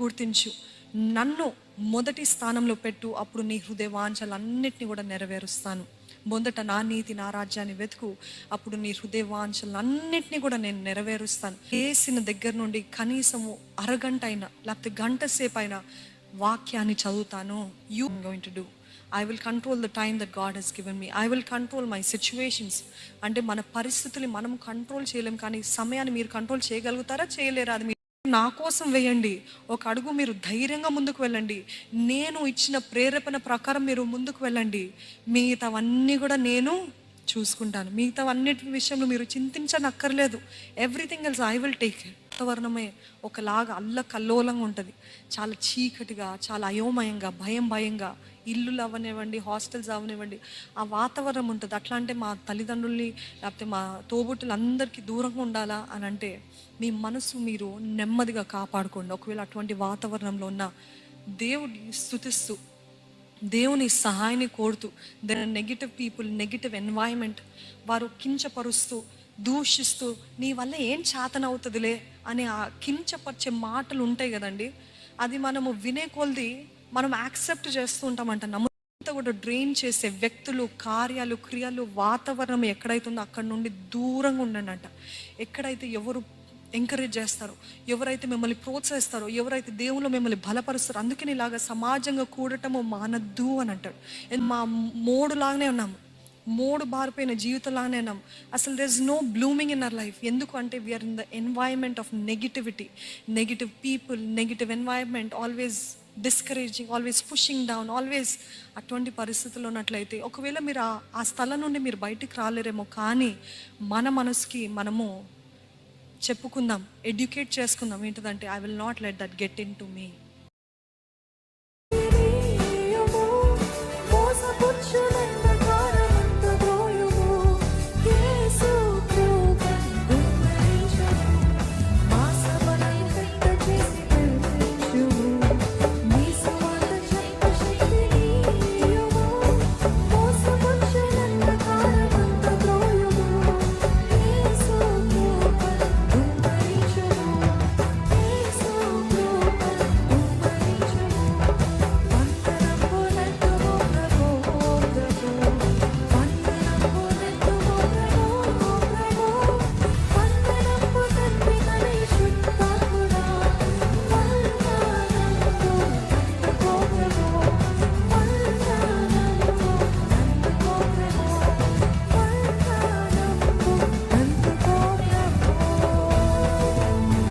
గుర్తించు, నన్ను మొదటి స్థానంలో పెట్టు, అప్పుడు నీ హృదయ వాంఛలన్నిటిని కూడా నెరవేరుస్తాను. మొదట నా నీతి నా రాజ్యాన్ని వెతుకు, అప్పుడు నీ హృదయ వాంఛలన్నిటిని కూడా నేను నెరవేరుస్తాను. చేసిన దగ్గర నుండి కనీసము అరగంట అయినా లేకపోతే గంట సేపు అయినా వాక్యాన్ని చదువుతాను. You going to do, I will control the time that God has given me, I will control my situations. అంటే మన పరిస్థితులు మనం కంట్రోల్ చేయలేం, కానీ సమయాన్ని మీరు కంట్రోల్ చేయగలుగుతారా, చేయలేరా? అది నా కోసం వేయండి. ఒక అడుగు మీరు ధైర్యంగా ముందుకు వెళ్ళండి. నేను ఇచ్చిన ప్రేరేపణ ప్రకారం మీరు ముందుకు వెళ్ళండి. మిగతావన్నీ కూడా నేను చూసుకుంటాను. మిగతావన్నిటి విషయంలో మీరు చింతించనక్కర్లేదు. Everything else I will take care. వాతావరణమే ఒకలాగా అల్లకల్లోలంగా ఉంటుంది. చాలా చీకటిగా, చాలా అయోమయంగా, భయంగా, ఇల్లులు అవనివ్వండి, హాస్టల్స్ అవనివ్వండి, ఆ వాతావరణం ఉంటుంది. అట్లా అంటే మా తల్లిదండ్రుల్ని లేకపోతే మా తోబుట్టులు అందరికీ దూరంగా ఉండాలా అని అంటే మీ మనసు మీరు నెమ్మదిగా కాపాడుకోండి. ఒకవేళ అటువంటి వాతావరణంలో ఉన్న దేవుడిని స్తుతిస్తూ, దేవుని సహాయాన్ని కోరుతూ, నెగిటివ్ పీపుల్, నెగిటివ్ ఎన్వైరన్మెంట్ వారు కించపరుస్తూ దూషిస్తూ నీ వల్ల ఏం చేతనవుతుందిలే అనే ఆ కించపరిచే మాటలు ఉంటాయి కదండి, అది మనము వినే కొలది మనం యాక్సెప్ట్ చేస్తూ ఉంటామంట. నమ్మంతా కూడా డ్రైన్ చేసే వ్యక్తులు, కార్యాలు, క్రియలు, వాతావరణం ఎక్కడైతుందో అక్కడ నుండి దూరంగా ఉండండి అంట. ఎక్కడైతే ఎవరు ఎంకరేజ్ చేస్తారో, ఎవరైతే మిమ్మల్ని ప్రోత్సహిస్తారో, ఎవరైతే దేవుళ్ళు మిమ్మల్ని బలపరుస్తారో, అందుకని ఇలాగా సమాజంగా కూడటము మానద్దు అని అంటాడు. మా మోడులాగానే ఉన్నాము, మోడు బారిపోయిన జీవితంలాగానే ఉన్నాం. అసలు there is no blooming in our life. ఎందుకు అంటే we are in the environment of negativity, negative people, negative environment, always discouraging, always pushing down, always. అటువంటి పరిస్థితుల్లో ఉన్నట్లయితే ఒకవేళ మీరు ఆ స్థలం నుండి మీరు బయటికి రాలేరేమో, కానీ మన మనసుకి మనము చెప్పుకుందాం, ఎడ్యుకేట్ చేసుకుందాం. ఏంటిదంటే I will not let that get in to me.